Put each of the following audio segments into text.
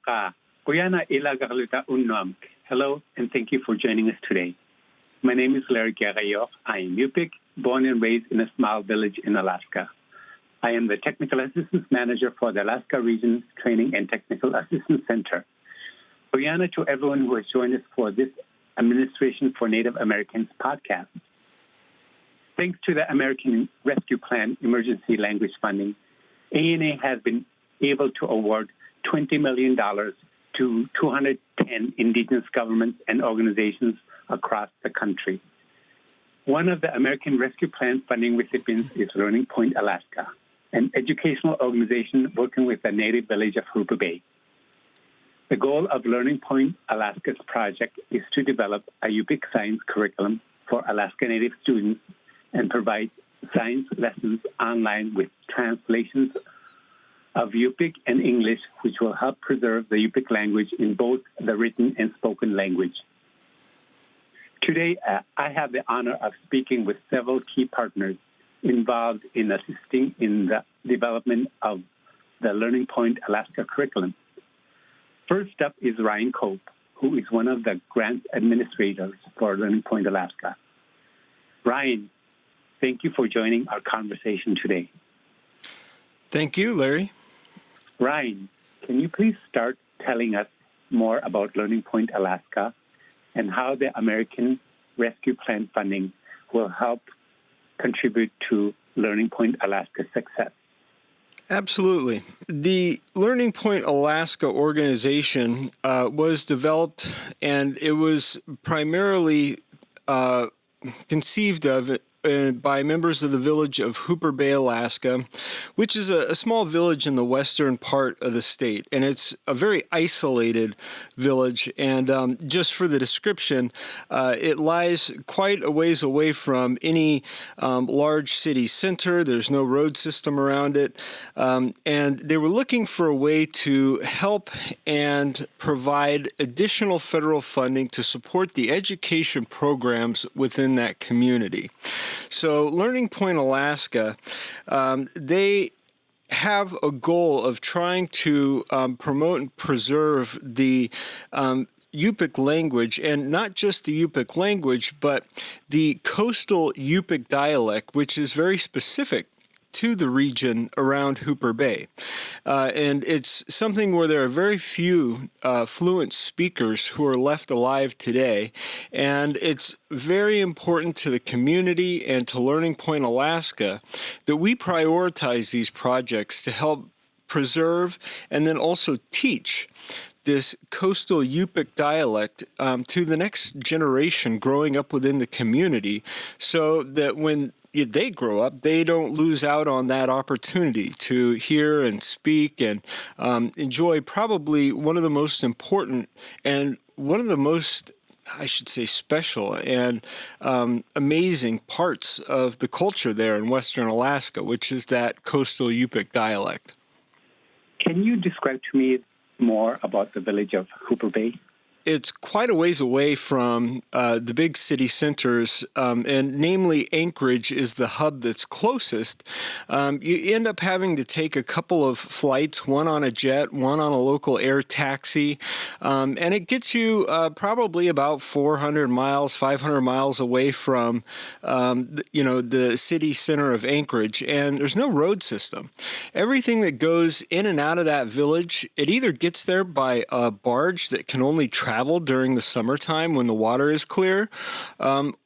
ka. Kuyana ilagaluta unam. Hello, and thank you for joining us today. My name is Larry Guerrero. I am Yupik, born and raised in a small village in Alaska. I am the Technical Assistance Manager for the Alaska Region Training and Technical Assistance Center. Kuyana to everyone who has joined us for this Administration for Native Americans podcast. Thanks to the American Rescue Plan Emergency Language Funding, ANA has been able to award $20 million to 210 Indigenous governments and organizations across the country. One of the American Rescue Plan funding recipients is Learning Point, Alaska, an educational organization working with the native village of Hooper Bay. The goal of Learning Point, Alaska's project is to develop a Yupik science curriculum for Alaska Native students and provide science lessons online with translations of Yupik and English, which will help preserve the Yupik language in both the written and spoken language. Today, I have the honor of speaking with several key partners involved in assisting in the development of the Learning Point Alaska curriculum. First up is Ryan Cope, who is one of the grant administrators for Learning Point Alaska. Ryan, thank you for joining our conversation today. Thank you, Larry. Ryan, can you please start telling us more about Learning Point Alaska and how the American Rescue Plan funding will help contribute to Learning Point Alaska's success? Absolutely. The Learning Point Alaska organization was developed, and it was primarily conceived of by members of the village of Hooper Bay, Alaska, which is a small village in the western part of the state. And it's a very isolated village. And just for the description, it lies quite a ways away from any large city center. There's no road system around it. And they were looking for a way to help and provide additional federal funding to support the education programs within that community. So Learning Point Alaska, they have a goal of trying to promote and preserve the Yupik language, and not just the Yupik language, but the coastal Yupik dialect, which is very specific to the region around Hooper Bay. And it's something where there are very few fluent speakers who are left alive today. And it's very important to the community and to Learning Point Alaska that we prioritize these projects to help preserve and then also teach this coastal Yupik dialect to the next generation growing up within the community, so that when they grow up, they don't lose out on that opportunity to hear and speak and enjoy probably one of the most important and one of the most, I should say, special and amazing parts of the culture there in Western Alaska, which is that coastal Yupik dialect. Can you describe to me more about the village of Hooper Bay? It's quite a ways away from the big city centers, and namely Anchorage is the hub that's closest. You end up having to take a couple of flights, one on a jet, one on a local air taxi, and it gets you probably about 400 miles, 500 miles away from, the city center of Anchorage, and there's no road system. Everything that goes in and out of that village, it either gets there by a barge that can only travel during the summertime when the water is clear,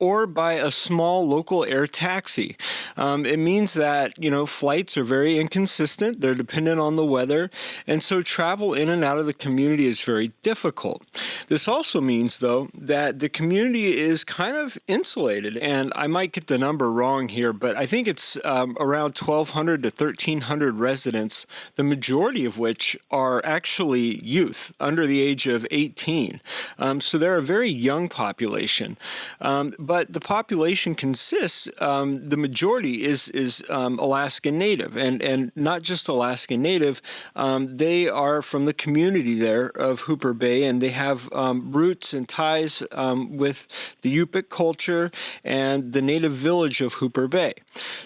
or by a small local air taxi. It means that, flights are very inconsistent. They're dependent on the weather. And so travel in and out of the community is very difficult. This also means, though, that the community is kind of insulated. And I might get the number wrong here, but I think it's around 1,200 to 1,300 residents, the majority of which are actually youth under the age of 18. population. So they're a very young population. But the population consists, the majority is Alaskan Native, and not just Alaskan Native. They are from the community there of Hooper Bay, and they have roots and ties with the Yupik culture and the native village of Hooper Bay.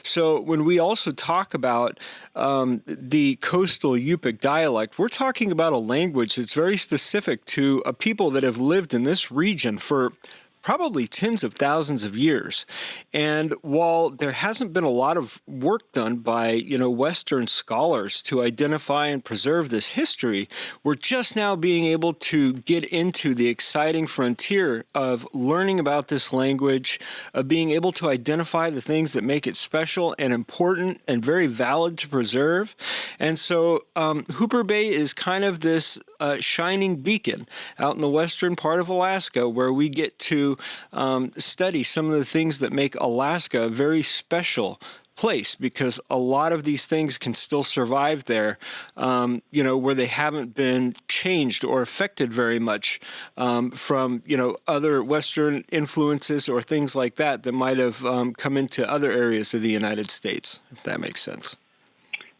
So when we also talk about the coastal Yupik dialect, we're talking about a language that's very specific to a people that have lived in this region for probably tens of thousands of years. And while there hasn't been a lot of work done by, Western scholars to identify and preserve this history, we're just now being able to get into the exciting frontier of learning about this language, of being able to identify the things that make it special and important and very valid to preserve. And so Hooper Bay is kind of this shining beacon out in the western part of Alaska, where we get to study some of the things that make Alaska a very special place, because a lot of these things can still survive there, where they haven't been changed or affected very much from, other Western influences or things like that might have come into other areas of the United States, if that makes sense.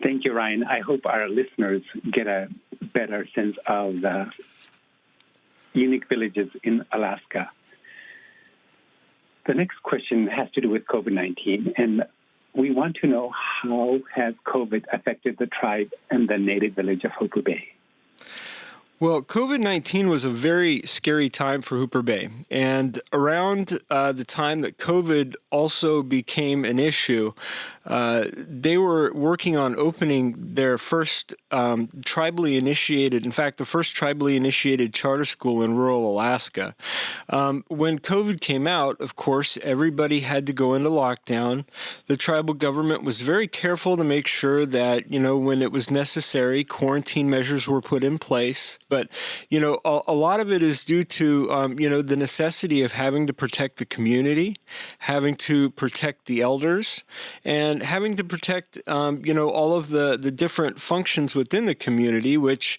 Thank you, Ryan. I hope our listeners get a better sense of the unique villages in Alaska. The next question has to do with COVID-19, and we want to know, how has COVID affected the tribe and the native village of Hooper Bay? Well, COVID-19 was a very scary time for Hooper Bay. And around the time that COVID also became an issue, they were working on opening their first tribally initiated, in fact, the first tribally initiated charter school in rural Alaska. When COVID came out, of course, everybody had to go into lockdown. The tribal government was very careful to make sure that, when it was necessary, quarantine measures were put in place. But, a lot of it is due to, the necessity of having to protect the community, having to protect the elders, and having to protect, all of the different functions within the community, which,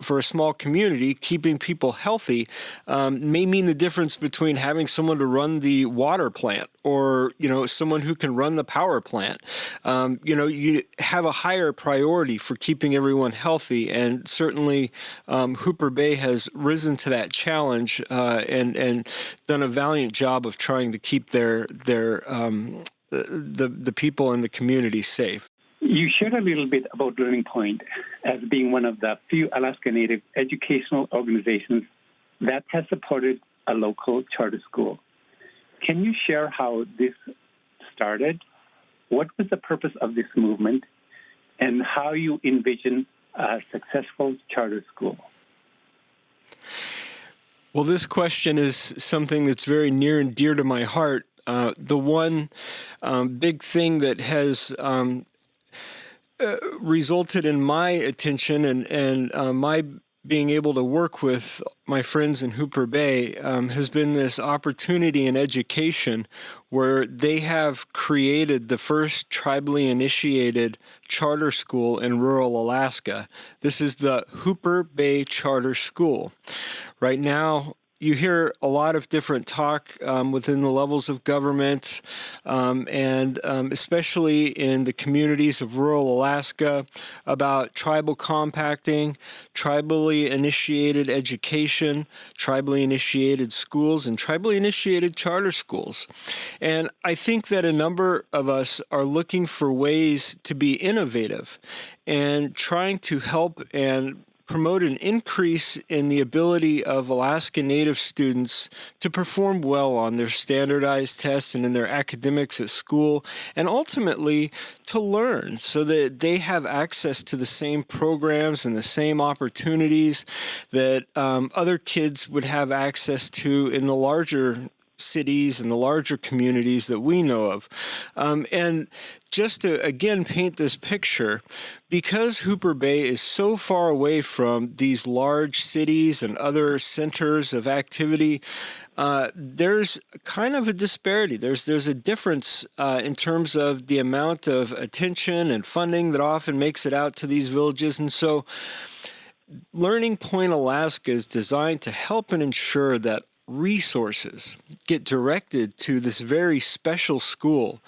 for a small community, keeping people healthy may mean the difference between having someone to run the water plant or, someone who can run the power plant. You have a higher priority for keeping everyone healthy, and certainly Hooper Bay has risen to that challenge and done a valiant job of trying to keep the people in the community safe. You shared a little bit about Learning Point as being one of the few Alaska Native educational organizations that has supported a local charter school. Can you share how this started? What was the purpose of this movement, and how you envision a successful charter school? Well, this question is something that's very near and dear to my heart. The one big thing that has resulted in my attention and my being able to work with my friends in Hooper Bay has been this opportunity in education where they have created the first tribally initiated charter school in rural Alaska. This is the Hooper Bay Charter School. Right now, you hear a lot of different talk within the levels of government and especially in the communities of rural Alaska about tribal compacting, tribally initiated education, tribally initiated schools, and tribally initiated charter schools. And I think that a number of us are looking for ways to be innovative and trying to help and promote an increase in the ability of Alaska Native students to perform well on their standardized tests and in their academics at school, and ultimately to learn so that they have access to the same programs and the same opportunities that other kids would have access to in the larger cities and the larger communities that we know of. And just to, again, paint this picture, because Hooper Bay is so far away from these large cities and other centers of activity, there's kind of a disparity. There's a difference in terms of the amount of attention and funding that often makes it out to these villages. And so Learning Point Alaska is designed to help and ensure that resources get directed to this very special school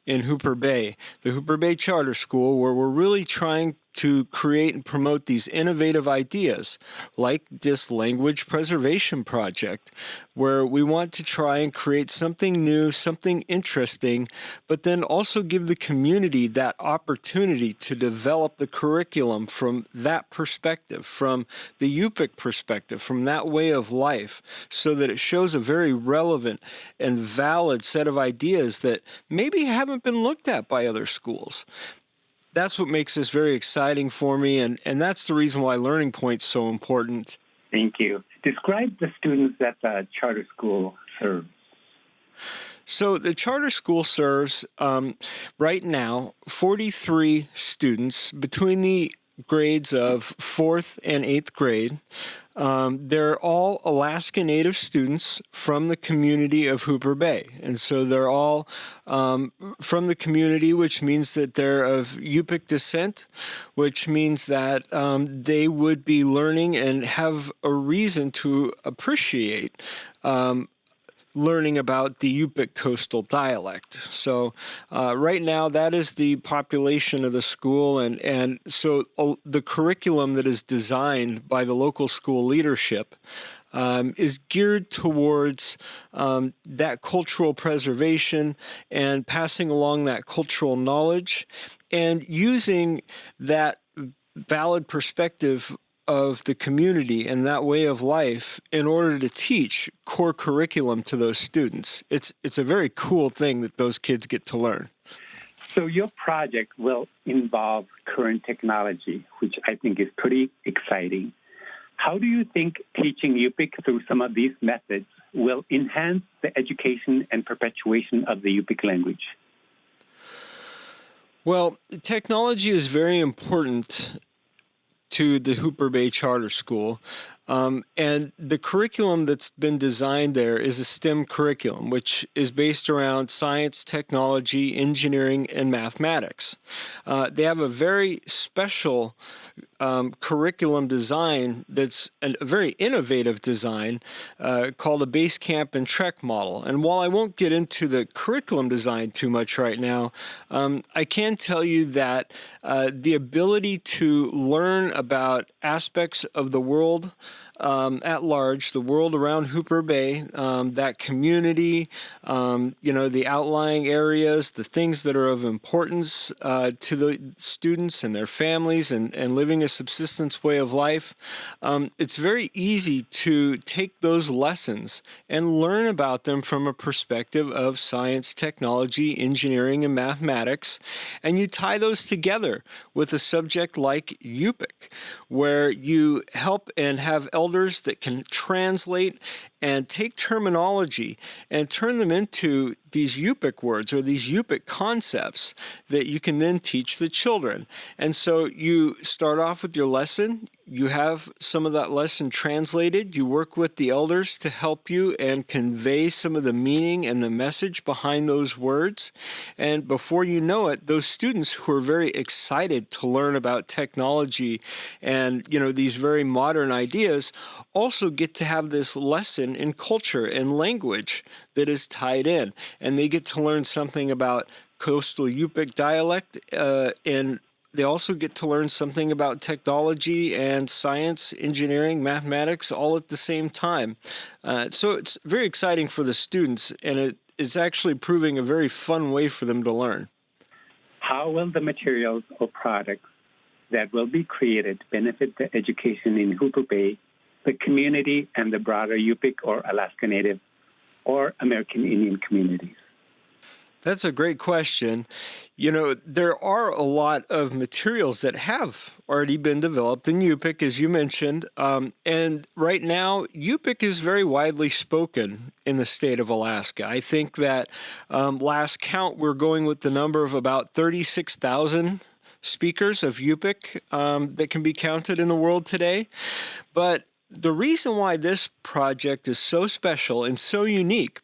in Hooper Bay, the Hooper Bay Charter School, where we're really trying to create and promote these innovative ideas, like this language preservation project, where we want to try and create something new, something interesting, but then also give the community that opportunity to develop the curriculum from that perspective, from the Yupik perspective, from that way of life, so that it shows a very relevant and valid set of ideas that maybe haven't been looked at by other schools. That's what makes this very exciting for me, and that's the reason why Learning Point's so important. Thank you. Describe the students that the charter school serves. So the charter school serves, right now, 43 students between the grades of 4th and 8th grade. They're all Alaska Native students from the community of Hooper Bay. And so they're all from the community, which means that they're of Yupik descent, which means that they would be learning and have a reason to appreciate learning about the Yupik coastal dialect. So right now, that is the population of the school, and so the curriculum that is designed by the local school leadership is geared towards that cultural preservation and passing along that cultural knowledge and using that valid perspective of the community and that way of life in order to teach core curriculum to those students. It's a very cool thing that those kids get to learn. So your project will involve current technology, which I think is pretty exciting. How do you think teaching Yupik through some of these methods will enhance the education and perpetuation of the Yupik language? Well, technology is very important to the Hooper Bay Charter School. And the curriculum that's been designed there is a STEM curriculum, which is based around science, technology, engineering, and mathematics. They have a very special curriculum design that's a very innovative design called a base camp and trek model. And while I won't get into the curriculum design too much right now, I can tell you that the ability to learn about aspects of the world at large, the world around Hooper Bay, that community, the outlying areas, the things that are of importance to the students and their families and living a subsistence way of life. It's very easy to take those lessons and learn about them from a perspective of science, technology, engineering, and mathematics, and you tie those together with a subject like Yupik, where you help and have elders that can translate and take terminology and turn them into these Yupik words or these Yupik concepts that you can then teach the children. And so you start off with your lesson, you have some of that lesson translated, you work with the elders to help you and convey some of the meaning and the message behind those words. And before you know it, those students who are very excited to learn about technology and, these very modern ideas also get to have this lesson in culture and language that is tied in. And they get to learn something about coastal Yupik dialect, and they also get to learn something about technology and science, engineering, mathematics, all at the same time. So it's very exciting for the students, and it is actually proving a very fun way for them to learn. How will the materials or products that will be created benefit the education in Hooper Bay, the community, and the broader Yupik or Alaska Native or American Indian communities? That's a great question. There are a lot of materials that have already been developed in Yupik, as you mentioned. And right now, Yupik is very widely spoken in the state of Alaska. I think that last count, we're going with the number of about 36,000 speakers of Yupik that can be counted in the world today. But the reason why this project is so special and so unique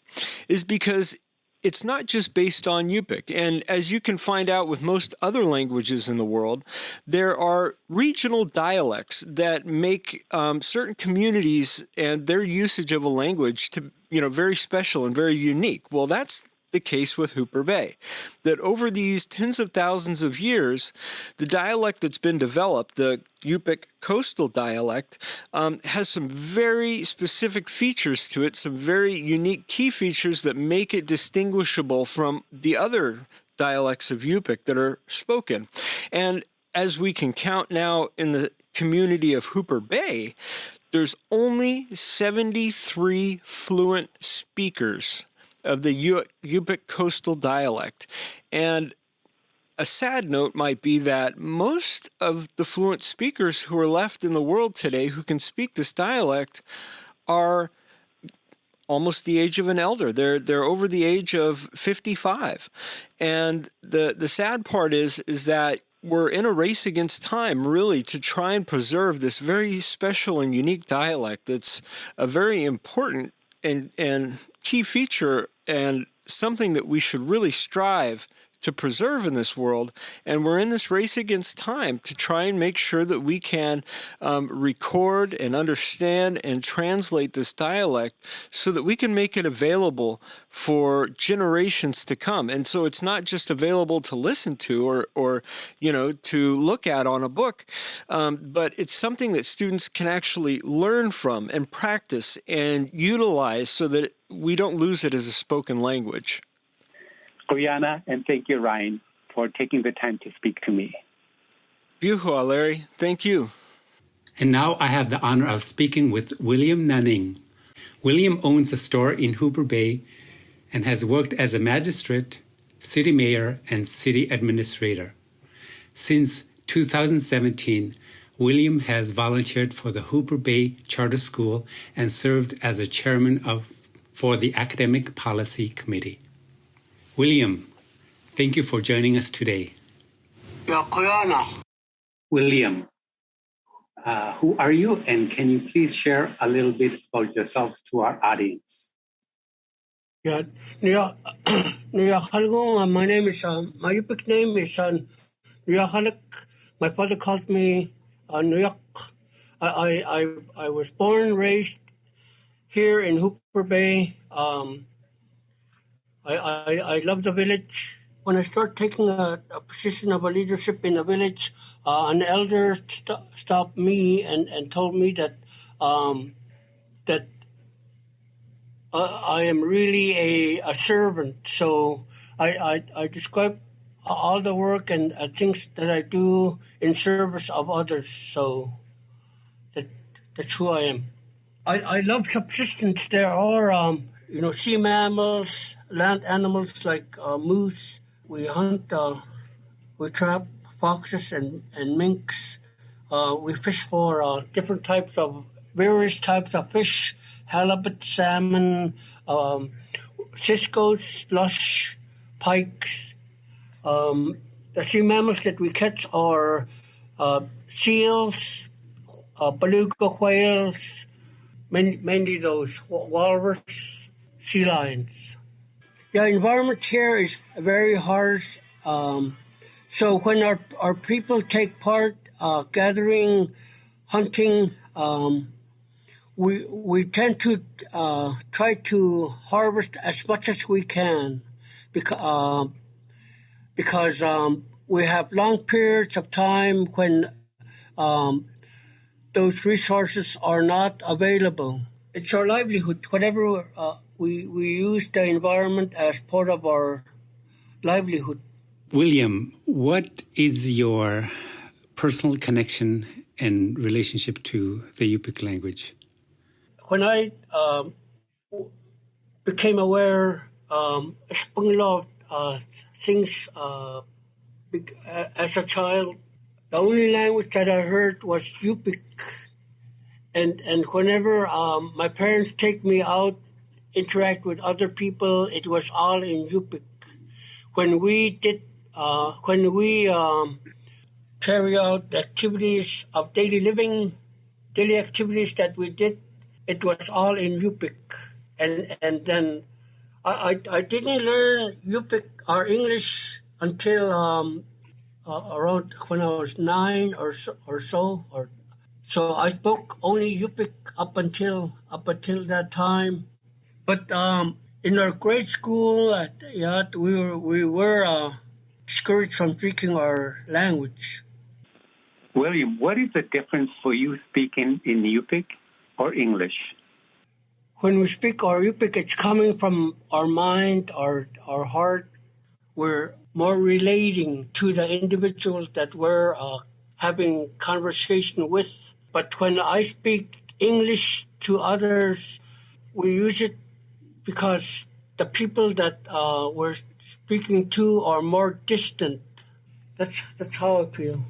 is because it's not just based on Yupik. And as you can find out with most other languages in the world, there are regional dialects that make certain communities and their usage of a language to, very special and very unique. Well, that's the case with Hooper Bay, that over these tens of thousands of years, the dialect that's been developed, the Yupik coastal dialect, has some very specific features to it, some very unique key features that make it distinguishable from the other dialects of Yupik that are spoken. And as we can count now in the community of Hooper Bay, there's only 73 fluent speakers of the Yupik coastal dialect. And a sad note might be that most of the fluent speakers who are left in the world today who can speak this dialect are almost the age of an elder. They're over the age of 55. And the sad part is that we're in a race against time, really, to try and preserve this very special and unique dialect that's a very important and key feature and something that we should really strive to preserve in this world. And we're in this race against time to try and make sure that we can record and understand and translate this dialect so that we can make it available for generations to come. And so it's not just available to listen to or to look at on a book, but it's something that students can actually learn from and practice and utilize so that we don't lose it as a spoken language. Oyana, and thank you, Ryan, for taking the time to speak to me. Biuhoa, Larry. Thank you. And now I have the honor of speaking with William Nanning. William owns a store in Hooper Bay and has worked as a magistrate, city mayor, and city administrator. Since 2017, William has volunteered for the Hooper Bay Charter School and served as a chairman for the Academic Policy Committee. William, thank you for joining us today. William, who are you, and can you please share a little bit about yourself to our audience? My name is, my Yupik name is Nuyahalik. My father calls me Nuyak. I was born and raised here in Hooper Bay. I love the village. When I start taking a position of a leadership in the village, an elder stopped me and told me that I am really a servant. So I describe all the work and things that I do in service of others. So that's who I am. I love subsistence. There are sea mammals, land animals like moose. We hunt, we trap foxes and minks. We fish for various types of fish, halibut, salmon, ciscos, slush, pikes. The sea mammals that we catch are seals, beluga whales, mainly those walrus, sea lions. The environment here is very harsh. So when our people take part, gathering, hunting, we tend to try to harvest as much as we can because we have long periods of time when those resources are not available. It's our livelihood. Whatever we use the environment as part of our livelihood. William, what is your personal connection and relationship to the Yupik language? When I became aware, things as a child, the only language that I heard was Yupik. And whenever my parents take me out, interact with other people, it was all in Yupik. When we carry out activities of daily living, daily activities that we did, it was all in Yupik. And then I didn't learn Yupik or English until around when I was 9 so I spoke only Yupik up until that time. But in our grade school, we were discouraged from speaking our language. William, what is the difference for you speaking in Yupik or English? When we speak our Yupik, it's coming from our mind, our heart. We're more relating to the individuals that we're having conversation with. But when I speak English to others, we use it because the people that we're speaking to are more distant. That's how I feel.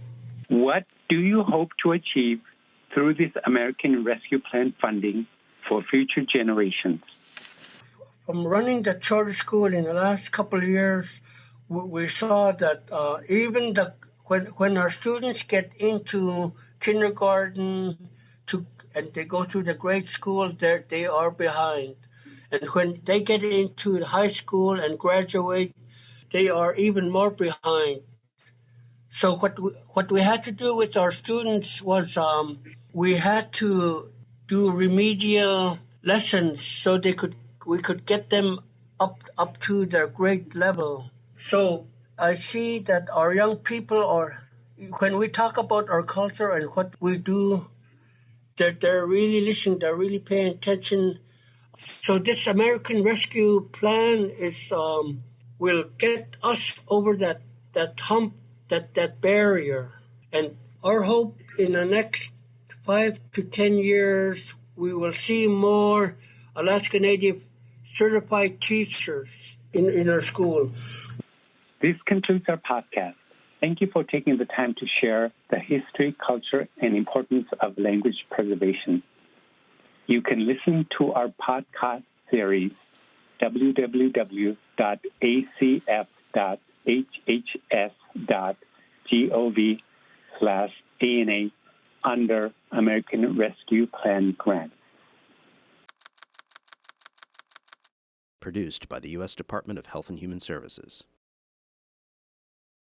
What do you hope to achieve through this American Rescue Plan funding for future generations? From running the charter school in the last couple of years, we saw that even when our students get into kindergarten and they go through the grade school, they are behind. And when they get into high school and graduate, they are even more behind. So what we had to do with our students was we had to do remedial lessons so we could get them up to their grade level. So I see that our young people when we talk about our culture and what we do, they're really listening, they're really paying attention. So this American Rescue Plan will get us over that hump, that barrier. And our hope in the next 5 to 10 years, we will see more Alaska Native certified teachers in our school. This concludes our podcast. Thank you for taking the time to share the history, culture, and importance of language preservation. You can listen to our podcast series, www.acf.hhs.gov/ANA under American Rescue Plan grants. Produced by the U.S. Department of Health and Human Services.